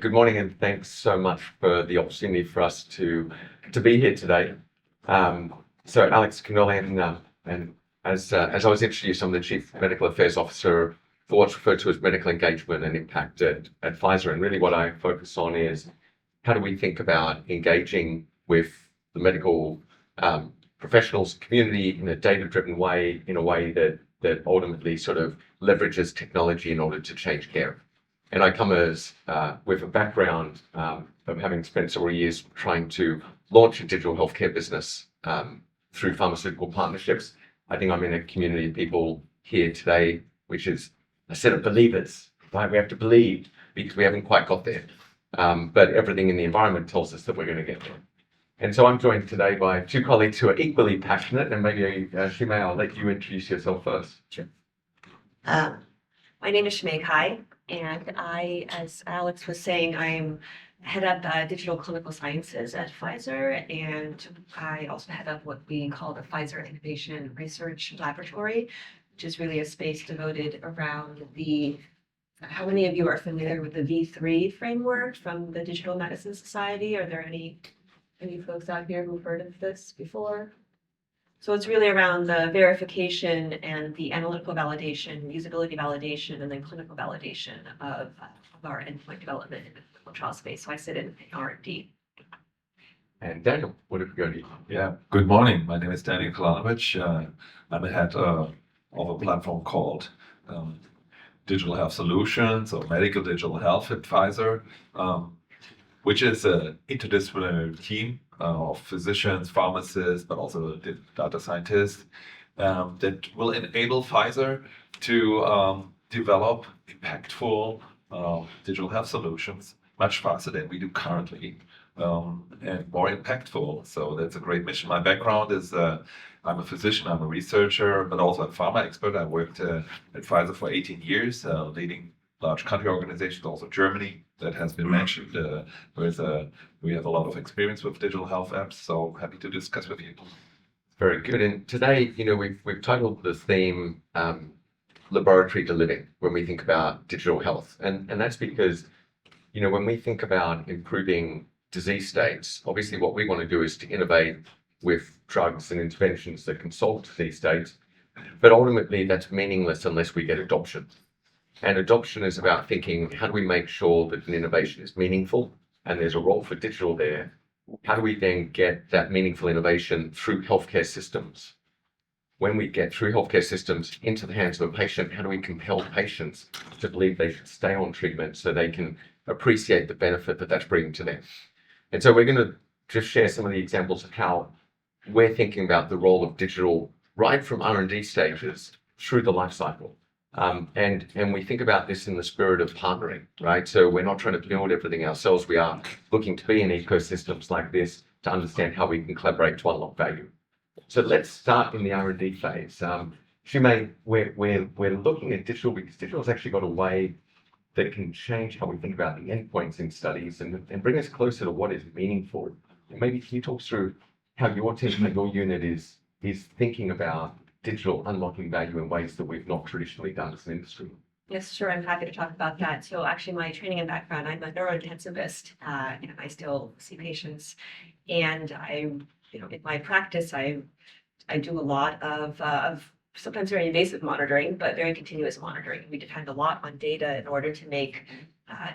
good morning, and thanks so much for the opportunity for us to be here today. So Alex Condoleon, and as I was introduced, I'm the Chief Medical Affairs Officer for what's referred to as medical engagement and impact at Pfizer. And really what I focus on is how do we think about engaging with the medical professionals community in a data-driven way, in a way that ultimately sort of leverages technology in order to change care. And I come as with a background of having spent several years trying to launch a digital healthcare business through pharmaceutical partnerships. I think I'm in a community of people here today, which is a set of believers, right? We have to believe because we haven't quite got there. But everything in the environment tells us that we're going to get there. And so I'm joined today by two colleagues who are equally passionate, and maybe Xuemei, I'll let you introduce yourself first. Sure. My name is Xuemei Cai, and I, as Alex was saying, I'm head up digital clinical sciences at Pfizer, and I also head up what we call the Pfizer Innovation Research Laboratory, which is really a space devoted around how many of you are familiar with the V3 framework from the Digital Medicine Society? Are there any folks out here who've heard of this before? So it's really around the verification and the analytical validation, usability validation, and then clinical validation of our endpoint development in the clinical trial space. So I sit in R&D. And Daniel, what have you got? Yeah, good morning. My name is Daniel Kalanovic. I'm the head of a platform called Digital Health Solutions, or Medical Digital Health at Pfizer, which is an interdisciplinary team of physicians, pharmacists, but also data scientists that will enable Pfizer to develop impactful digital health solutions much faster than we do currently, and more impactful. So that's a great mission. My background is I'm a physician, I'm a researcher, but also a pharma expert. I worked at Pfizer for 18 years, leading large country organizations, also Germany, that has been mentioned. We have a lot of experience with digital health apps, so happy to discuss with you. Very good. And today, we've titled the theme Laboratory to Living when we think about digital health. And that's because, when we think about improving disease states, obviously what we want to do is to innovate with drugs and interventions that can solve disease states. But ultimately, that's meaningless unless we get adoption. And adoption is about thinking, how do we make sure that an innovation is meaningful? And there's a role for digital there. How do we then get that meaningful innovation through healthcare systems? When we get through healthcare systems into the hands of a patient, how do we compel patients to believe they should stay on treatment so they can appreciate the benefit that that's bringing to them? And so we're going to just share some of the examples of how we're thinking about the role of digital right from R&D stages through the life cycle. And we think about this in the spirit of partnering, right? So we're not trying to build everything ourselves. We are looking to be in ecosystems like this to understand how we can collaborate to unlock value. So let's start in the R&D phase. Xuemei, we're looking at digital because digital has actually got a way that can change how we think about the endpoints in studies and bring us closer to what is meaningful. And maybe can you talk through how your team and your unit is thinking about digital unlocking value in ways that we've not traditionally done as an industry? Yes, sure. I'm happy to talk about that. So actually my training and background, I'm a neurointensivist, and I still see patients. And in my practice, I do a lot of sometimes very invasive monitoring, but very continuous monitoring. We depend a lot on data in order to make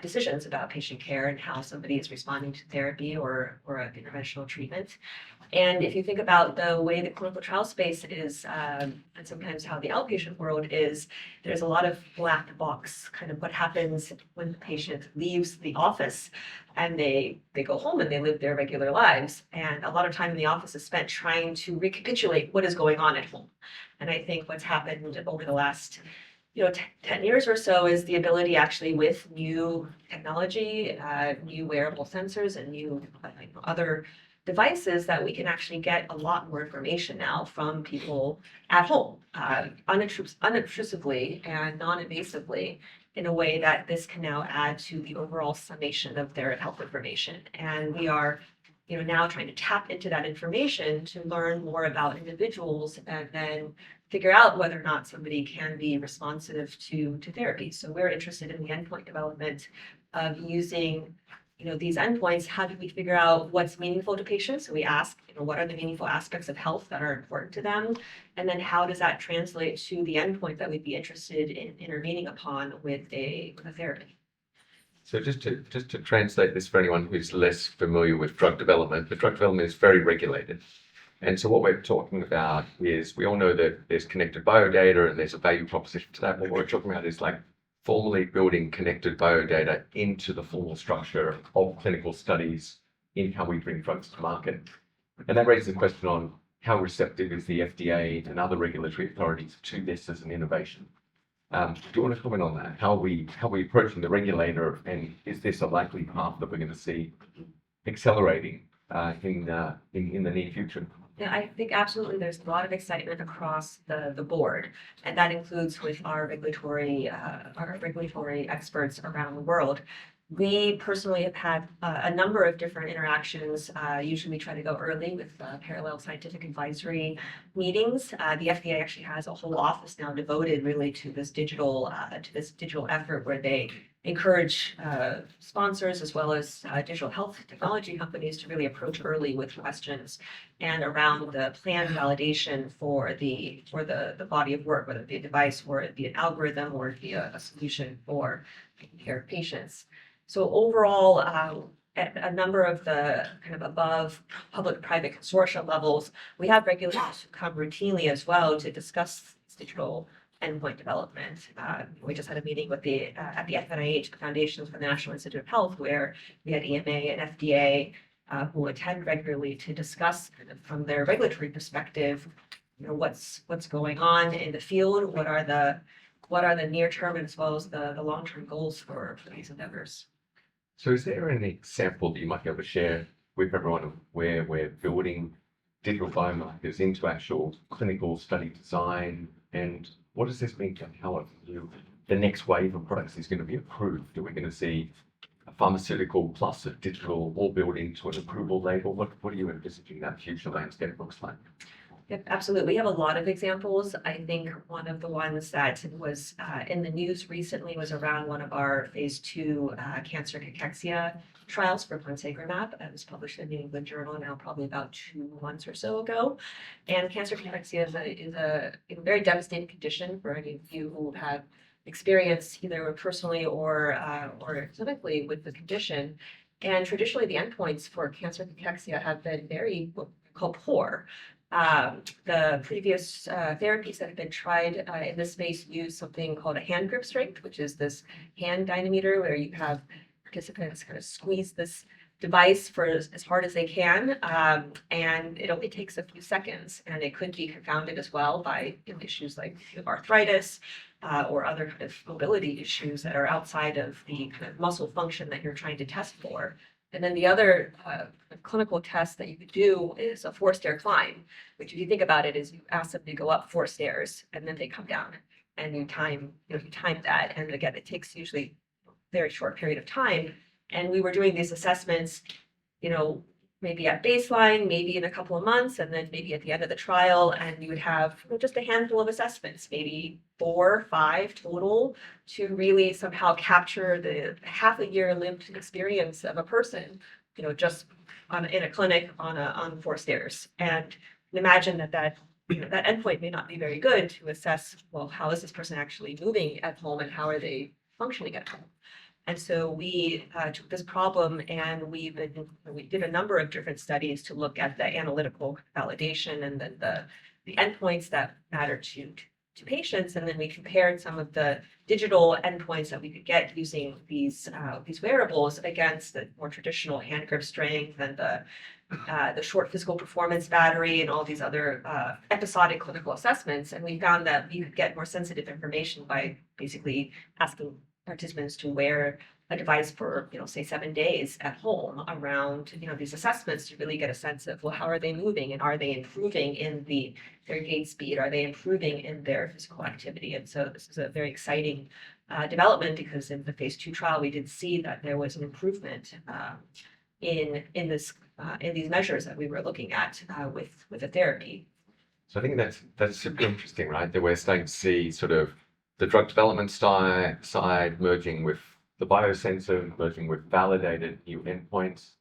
decisions about patient care and how somebody is responding to therapy or an interventional treatment. And if you think about the way the clinical trial space is, and sometimes how the outpatient world is, there's a lot of black box, kind of what happens when the patient leaves the office and they go home and they live their regular lives. And a lot of time in the office is spent trying to recapitulate what is going on at home. And I think what's happened over the last 10 years or so is the ability actually with new technology, new wearable sensors and new other devices that we can actually get a lot more information now from people at home, unobtrusively and non-invasively in a way that this can now add to the overall summation of their health information. And we are now trying to tap into that information to learn more about individuals and then figure out whether or not somebody can be responsive to therapy. So we're interested in the endpoint development of using, these endpoints. How do we figure out what's meaningful to patients? So we ask, what are the meaningful aspects of health that are important to them? And then how does that translate to the endpoint that we'd be interested in intervening upon with a therapy? So just to translate this for anyone who's less familiar with drug development, the drug development is very regulated. And so what we're talking about is, we all know that there's connected biodata and there's a value proposition to that. What we're talking about is like formally building connected biodata into the formal structure of clinical studies in how we bring drugs to market. And that raises the question on how receptive is the FDA and other regulatory authorities to this as an innovation. Do you want to comment on that? How are we approaching the regulator, and is this a likely path that we're going to see accelerating in the near future? Yeah, I think absolutely there's a lot of excitement across the board, and that includes with our regulatory experts around the world. We personally have had a number of different interactions. Usually we try to go early with parallel scientific advisory meetings. The FDA actually has a whole office now devoted really to this digital effort, where they encourage sponsors as well as digital health technology companies to really approach early with questions and around the planned validation for the body of work, whether it be a device or it be an algorithm or it be a solution for taking care of patients. So overall, at a number of the kind of above public-private consortia levels, we have regulators who come routinely as well to discuss digital endpoint development. We just had a meeting with at the FNIH, the Foundations for the National Institute of Health, where we had EMA and FDA who attend regularly to discuss kind of from their regulatory perspective, what's going on in the field, what are the near term as well as the long term goals for these endeavors. So is there an example that you might be able to share with everyone of where we're building digital biomarkers into actual clinical study design, and what does this mean to how the next wave of products is going to be approved? Are we going to see a pharmaceutical plus a digital all built into an approval label? What are you envisaging that future landscape looks like? Yep, absolutely. We have a lot of examples. I think one of the ones that was in the news recently was around one of our phase 2 cancer cachexia trials for ponsegromab. It was published in the New England Journal now probably about 2 months or so ago. And cancer cachexia is a very devastating condition for any of you who have experience either personally or clinically with the condition. And traditionally, the endpoints for cancer cachexia have been very what we call poor. The previous therapies that have been tried in this space use something called a hand grip strength, which is this hand dynameter where you have participants kind of squeeze this device for as hard as they can, and it only takes a few seconds, and it could be confounded as well by issues like arthritis or other kind of mobility issues that are outside of the kind of muscle function that you're trying to test for. And then the other clinical test that you could do is a 4-stair climb, which if you think about it is you ask them to go up 4 stairs and then they come down, and you time that. And again, it takes usually a very short period of time. And we were doing these assessments, maybe at baseline, maybe in a couple of months, and then maybe at the end of the trial, and you would have just a handful of assessments, maybe 4, 5 total, to really somehow capture the half a year lived experience of a person, just in a clinic on 4 stairs. And imagine that endpoint may not be very good to assess, well, how is this person actually moving at home and how are they functioning at home? And so we took this problem and we did a number of different studies to look at the analytical validation and then the endpoints that matter to patients. And then we compared some of the digital endpoints that we could get using these wearables against the more traditional hand grip strength and the short physical performance battery and all these other episodic clinical assessments. And we found that we could get more sensitive information by basically asking participants to wear a device for, say 7 days at home around, these assessments to really get a sense of, well, how are they moving and are they improving in their gait speed? Are they improving in their physical activity? And so this is a very exciting development because in the phase 2 trial, we did see that there was an improvement in these measures that we were looking at with the therapy. So I think that's super interesting, right? That we're starting to see sort of the drug development side merging with the biosensor merging with validated new endpoints,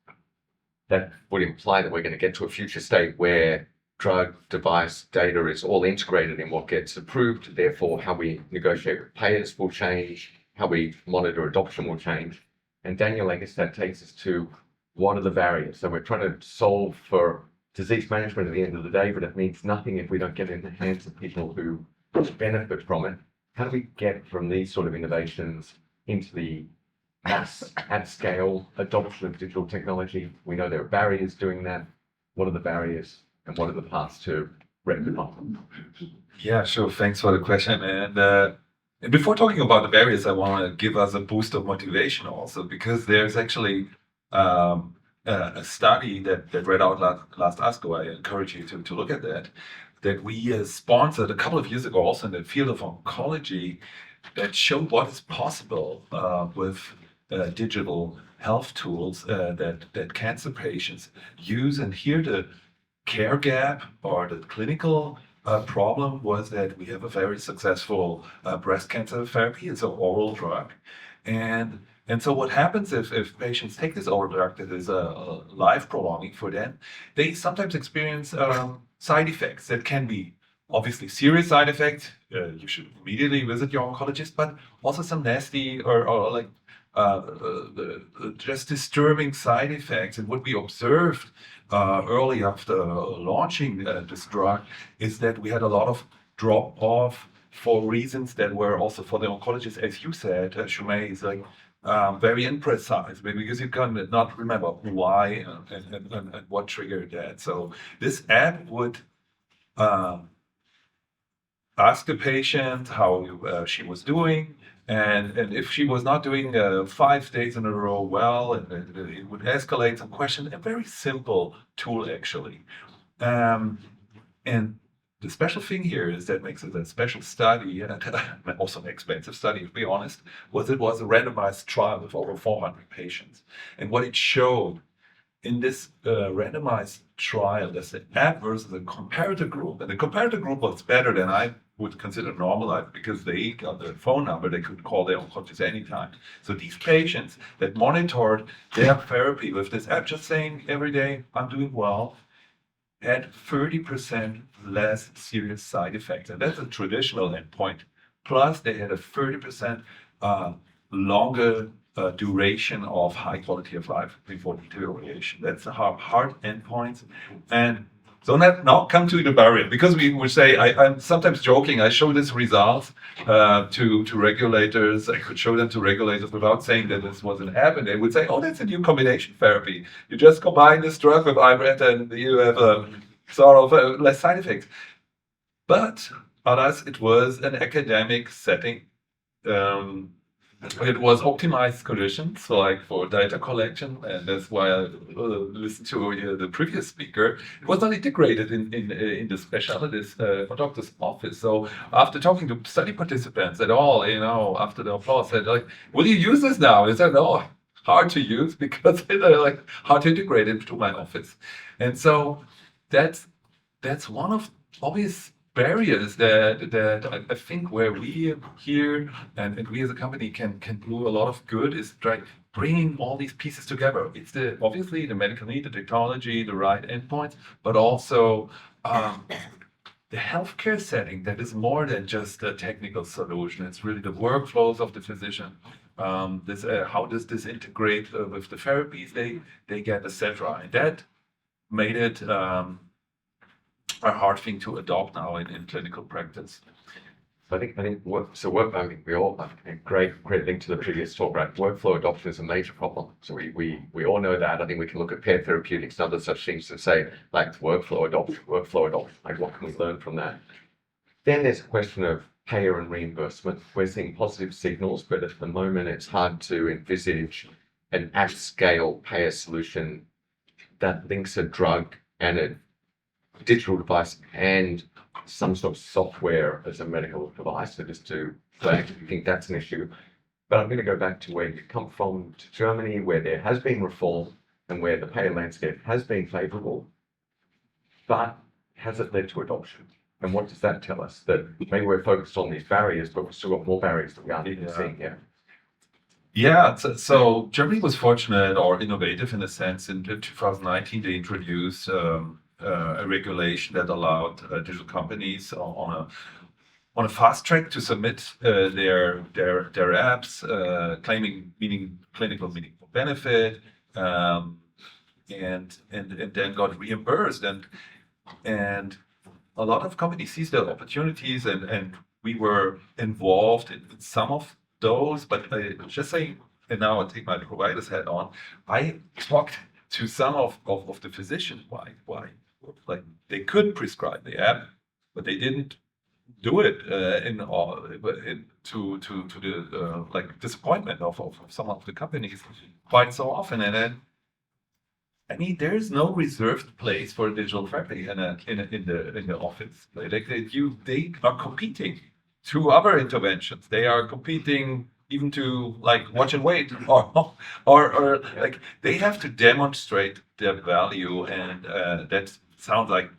that would imply that we're going to get to a future state where drug device data is all integrated in what gets approved. Therefore, how we negotiate with payers will change, how we monitor adoption will change. And Daniel, I guess that takes us to what are the barriers? So we're trying to solve for disease management at the end of the day, but it means nothing if we don't get it in the hands of people who benefit from it. How do we get from these sort of innovations into the mass at scale adoption of digital technology? We know there are barriers doing that. What are the barriers and what are the paths to rectify them? Yeah, sure. Thanks for the question. And before talking about the barriers, I want to give us a boost of motivation also, because there's actually a study that read out last ASCO. I encourage you to look at that we sponsored a couple of years ago, also in the field of oncology, that showed what is possible with digital health tools that cancer patients use. And here the care gap or the clinical problem was that we have a very successful breast cancer therapy. It's an oral drug. And so what happens if patients take this oral drug that is life prolonging for them, they sometimes experience side effects that can be obviously serious side effects. You should immediately visit your oncologist, but also some nasty or like just disturbing side effects. And what we observed early after launching this drug is that we had a lot of drop off for reasons that were also for the oncologist, as you said, Xuemei, is like very imprecise, because you can not remember why and what triggered that. So this app would ask the patient how she was doing, and if she was not doing 5 days in a row well, and it would escalate some questions. A very simple tool, actually. And the special thing here is that makes it a special study, and also an expensive study, to be honest, it was a randomized trial with over 400 patients. And what it showed in this randomized trial, there's an app versus a comparator group. And the comparator group was better than I would consider normal life, because they got their phone number, they could call their oncologist anytime. So these patients that monitored their therapy with this app, just saying every day, I'm doing well, had 30% less serious side effects. And that's a traditional endpoint. Plus, they had a 30% longer duration of high quality of life before deterioration. That's the hard endpoints. And so now come to the barrier, because we would say, I'm sometimes joking, I show these results to regulators. I could show them to regulators without saying that this was an app, and they would say, oh, that's a new combination therapy. You just combine this drug with Ibrent and you have sort of less side effects. But alas, it was an academic setting. It was optimized conditions, so like for data collection, and that's why I listened to the previous speaker. It was not integrated in the specialist or doctor's office. So after talking to study participants at all, after the applause, said like, "Will you use this now?" I said, "No, hard to use because like hard to integrate into my office." And so that's one of obvious barriers that I think where we here and we as a company can do a lot of good is bringing all these pieces together. It's obviously the medical need, the technology, the right endpoints, but also the healthcare setting that is more than just a technical solution. It's really the workflows of the physician. How does this integrate with the therapies they get, etc. And that made it a hard thing to adopt now in clinical practice. So I think we all have a great link to the previous talk, right? Workflow adoption is a major problem. So we all know that. I think we can look at pair therapeutics and other such things to say, like workflow adoption, like what can we learn from that? Then there's a question of payer and reimbursement. We're seeing positive signals, but at the moment it's hard to envisage an at-scale payer solution that links a drug and a digital device and some sort of software as a medical device. So just to flag, if you think that's an issue. But I'm going to go back to where you come from, to Germany, where there has been reform and where the payer landscape has been favorable, but has it led to adoption? And what does that tell us? That maybe we're focused on these barriers, but we've still got more barriers that we aren't even seeing here. Yeah, so Germany was fortunate or innovative in a sense. In 2019, they introduced a regulation that allowed digital companies on a fast track to submit their apps, claiming clinical meaningful benefit, um, and then got reimbursed. And a lot of companies seized their opportunities, and we were involved in some of those. But I just saying, and now I take my provider's hat on. I talked to some of the physicians why like they could prescribe the app, but they didn't do it to the like disappointment of some of the companies quite so often. And then I mean, there's no reserved place for digital therapy in the office. They are competing to other interventions. They are competing even to like watch and wait, or like they have to demonstrate their value, and that sounds like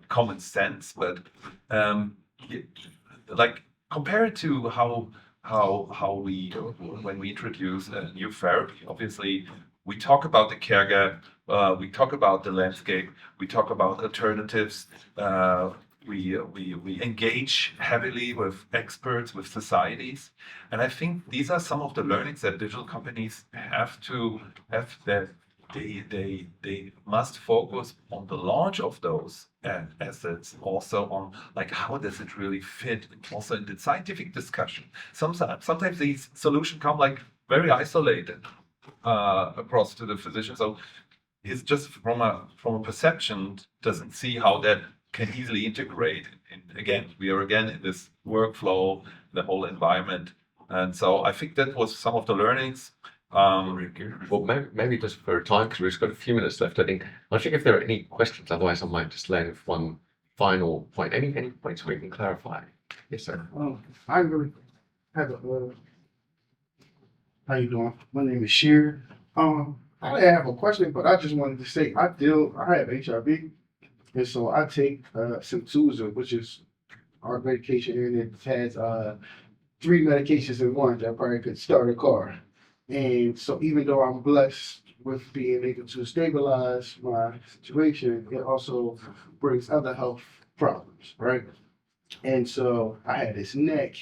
common sense, but y- like compared to how we when we introduce a new therapy, obviously we talk about the care gap, we talk about the landscape, we talk about alternatives. We engage heavily with experts, with societies, and I think these are some of the learnings that digital companies have to have, that they must focus on the launch of those assets, also on like how does it really fit also in the scientific discussion. Sometimes these solutions come like very isolated across to the physician. So it's just from a perception doesn't see how that can easily integrate. And again, we are again in this workflow, the whole environment, and so I think that was some of the learnings. Well, maybe just for time, because we've just got a few minutes left, I think. I'll check if there are any questions. Otherwise, I might just land with one final point. Any points we can clarify? Yes, sir. I really have how you doing? My name is Sheer. I didn't have a question, but I just wanted to say I have HIV, and so I take Simtuza, which is our medication, and it has 3 medications in one that probably could start a car. And so even though I'm blessed with being able to stabilize my situation, it also brings other health problems, right? And so I had this neck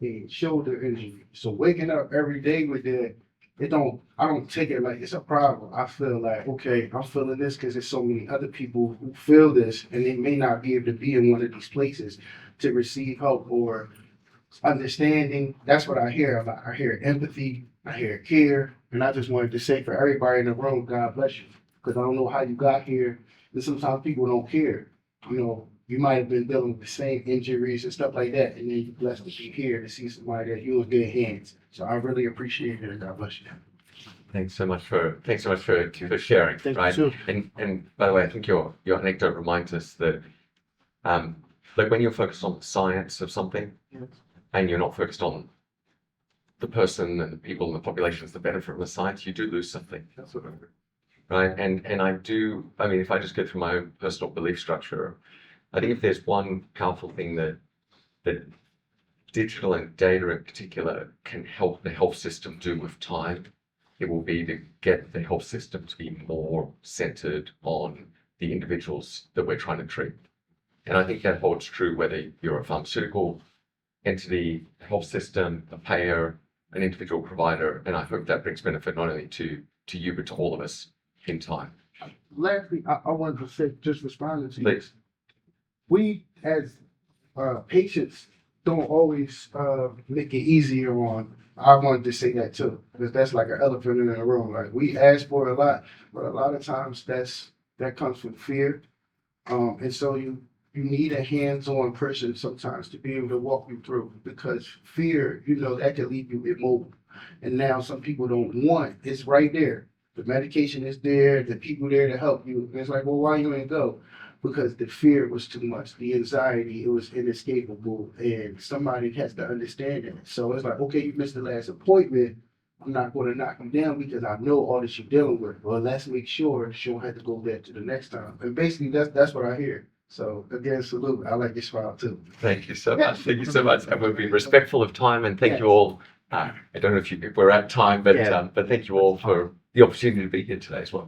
and shoulder injury. So waking up every day with that, I don't take it like it's a problem. I feel like, okay, I'm feeling this because there's so many other people who feel this and they may not be able to be in one of these places to receive help or understanding. That's what I hear a lot. I hear empathy, I hear care, and I just wanted to say for everybody in the room, God bless you, because I don't know how you got here, and sometimes people don't care. You know, you might have been dealing with the same injuries and stuff like that, and then you're blessed to be here to see somebody that you in good hands. So I really appreciate it, and God bless you. Thanks so much for sharing. Thank you, right. too. And by the way, I think your anecdote reminds us that like when you're focused on the science of something, Yes. and you're not focused on the person and the people and the populations that benefit from the science, you do lose something. That's what I heard. Right. And I mean, if I just go through my own personal belief structure, I think if there's one powerful thing that digital and data in particular can help the health system do with time, it will be to get the health system to be more centered on the individuals that we're trying to treat. And I think that holds true whether you're a pharmaceutical entity, a health system, a payer, an individual provider. And I hope that brings benefit not only to you, but to all of us in time. Lastly, I wanted to say, just responding to you, Please. we as patients don't always make it easier on. I wanted to say that too, because that's like an elephant in the room. Like we ask for a lot, but a lot of times that comes from fear, and so you need a hands-on person sometimes to be able to walk you through, because fear, that can leave you immobile. And now some people don't want. It's right there. The medication is there. The people there to help you. And it's like, well, why you ain't go? Because the fear was too much, the anxiety, it was inescapable, and somebody has to understand it. So it's like, okay, you missed the last appointment. I'm not going to knock them down because I know all that you're dealing with. Well, let's make sure she don't have to go back to the next time. And basically, that's what I hear. So again, salute. I like this file too. Thank you so much. Thank you so much. And we've been respectful of time, and thank you Yes. all I don't know if we're at time, but Yeah. but thank you all for the opportunity to be here today as well.